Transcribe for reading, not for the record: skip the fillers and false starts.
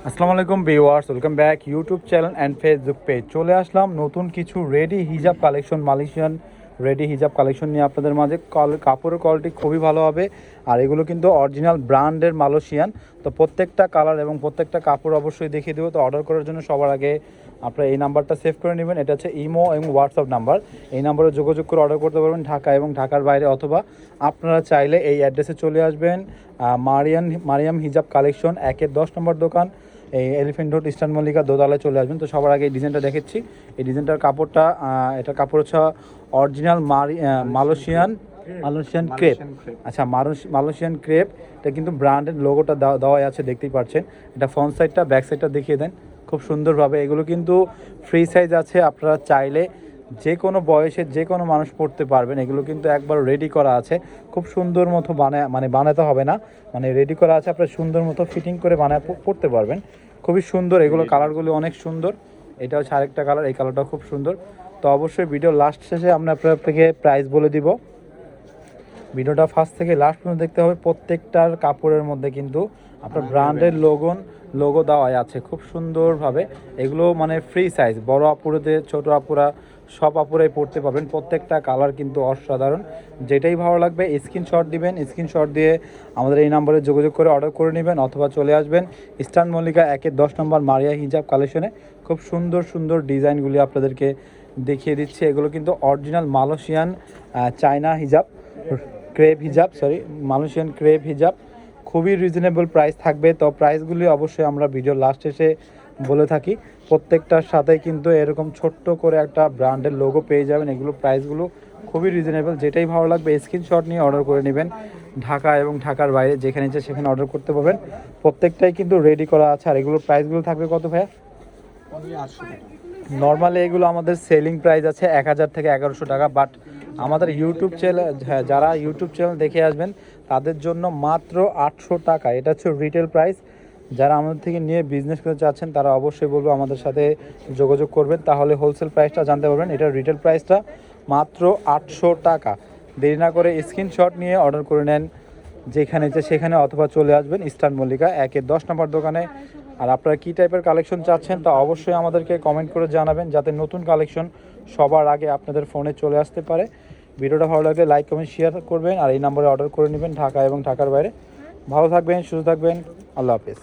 আসসালামু আলাইকুম viewers, welcome back YouTube channel and Facebook page. চলে আসলাম নতুন কিছু রেডি হিজাব কালেকশন, মালয়েশিয়ান রেডি হিজাব কালেকশন নিয়ে আপনাদের মাঝে। কাপড়ের কোয়ালিটি খুবই ভালো হবে, আর এগুলো কিন্তু অরিজিনাল ব্র্যান্ডের মালয়েশিয়ান। তো প্রত্যেকটা কালার এবং প্রত্যেকটা কাপড় অবশ্যই দেখিয়ে দেবো। তো অর্ডার করার জন্য সবার আগে আপনারা এই নাম্বারটা সেভ করে নেবেন। এটা হচ্ছে ইমো এবং হোয়াটসঅ্যাপ নাম্বার। এই নাম্বারে যোগাযোগ করে অর্ডার করতে পারবেন ঢাকা এবং ঢাকার বাইরে, অথবা আপনারা চাইলে এই অ্যাড্রেসে চলে আসবেন। মারিয়াম হিজাব কালেকশন 1-10 নম্বর দোকান, এই এলিফেন্ট রোড, ইস্টার্ন মল্লিকা, দোতলায় চলে আসবেন। তো সবার আগে এই ডিজাইনটা দেখাচ্ছি। এই ডিজাইনটার কাপড়টা, এটার কাপড় হচ্ছে অরিজিনাল মালয়েশিয়ান ক্রেপ। আচ্ছা, মালয়েশিয়ান ক্রেপ। এটা কিন্তু ব্র্যান্ডের লোগোটা দেওয়াই আছে, দেখতেই পাচ্ছেন। এটা ফ্রন্ট সাইডটা, ব্যাক সাইডটা দেখিয়ে দেন খুব সুন্দরভাবে। এগুলো কিন্তু ফ্রি সাইজ আছে, আপনারা চাইলে যে কোনো বয়সের যে কোনো মানুষ পড়তে পারবেন। এগুলো কিন্তু একবার রেডি করা আছে, খুব সুন্দর মতো বানাতে হবে না, রেডি করা আছে। আপনারা সুন্দর মতো ফিটিং করে বানায় পড়তে পারবেন। খুবই সুন্দর, এগুলো কালারগুলো অনেক সুন্দর। এটা হচ্ছে আরেকটা কালার, এই কালারটা খুব সুন্দর। তো অবশ্যই ভিডিও লাস্ট শেষে আমরা আপনাকে প্রাইস বলে দিব। ভিডিওটা ফার্স্ট থেকে লাস্ট পর্যন্ত দেখতে হবে। প্রত্যেকটার কাপড়ের মধ্যে কিন্তু আপনার ব্র্যান্ডের লোগো দেওয়া আছে খুব সুন্দরভাবে। এগুলো ফ্রি সাইজ, বড় আপুরাতে ছোট আপুরা সব আপুরাই পড়তে পারবেন। প্রত্যেকটা কালার কিন্তু অসাধারণ। যেটাই ভালো লাগবে স্ক্রিনশট দিবেন, স্ক্রিনশট দিয়ে আমাদের এই নাম্বারে যোগাযোগ করে অর্ডার করে নেবেন, অথবা চলে আসবেন ইস্টার্ন মল্লিকা 1-10 নম্বর মারিয়া হিজাব কালেকশনে। খুব সুন্দর সুন্দর ডিজাইনগুলি আপনাদেরকে দেখিয়ে দিচ্ছে। এগুলো কিন্তু অরিজিনাল মালয়েশিয়ান চায়না হিজাব, মালয়েশিয়ান ক্রেপ হিজাব। খুবই রিজনেবল প্রাইস থাকবে। তো প্রাইসগুলি অবশ্যই আমরা ভিডিও লাস্ট এসে বলে থাকি। প্রত্যেকটার সাথে কিন্তু এরকম ছোট্ট করে একটা ব্র্যান্ডের লোগো পেয়ে যাবেন। এগুলো প্রাইসগুলো খুবই রিজনেবল। যেটাই ভালো লাগবে স্ক্রিনশট নিয়ে অর্ডার করে নেবেন। ঢাকা এবং ঢাকার বাইরে যেখানে ইচ্ছে সেখানে অর্ডার করতে পারবেন। প্রত্যেকটাই কিন্তু রেডি করা আছে। আর এগুলোর প্রাইসগুলো থাকবে কত ভাইয়া? নর্মালি এগুলো আমাদের সেলিং প্রাইস আছে 1000 থেকে 1100 টাকা, বাট আমাদের ইউটিউব চ্যানেল, যারা ইউটিউব চ্যানেল দেখে আসবেন তাদের জন্য মাত্র 800 টাকা। এটা হচ্ছে রিটেল প্রাইস। যারা আমাদের থেকে নিয়ে বিজনেস করতে চাচ্ছেন তারা অবশ্যই বলবো আমাদের সাথে যোগাযোগ করবেন, তাহলে হোলসেল প্রাইসটা জানতে পারবেন। এটার রিটেল প্রাইসটা মাত্র 800 টাকা। দেরি না করে স্ক্রিনশট নিয়ে অর্ডার করে নেন যেখানে যে সেখানে, অথবা চলে আসবেন ইস্টার্ন মল্লিকা 1-10 নম্বর দোকানে। আর আপনারা কী টাইপের কালেকশন চাচ্ছেন তা অবশ্যই আমাদেরকে কমেন্ট করে জানাবেন, যাতে নতুন কালেকশন সবার আগে আপনাদের ফোনে চলে আসতে পারে। ভিডিওটা ভালো লাগলে লাইক কমেন্ট শেয়ার করবেন, আর এই নম্বরে অর্ডার করে নেবেন ঢাকা এবং ঢাকার বাইরে। ভালো থাকবেন, সুস্থ থাকবেন, আল্লাহ হাফেজ।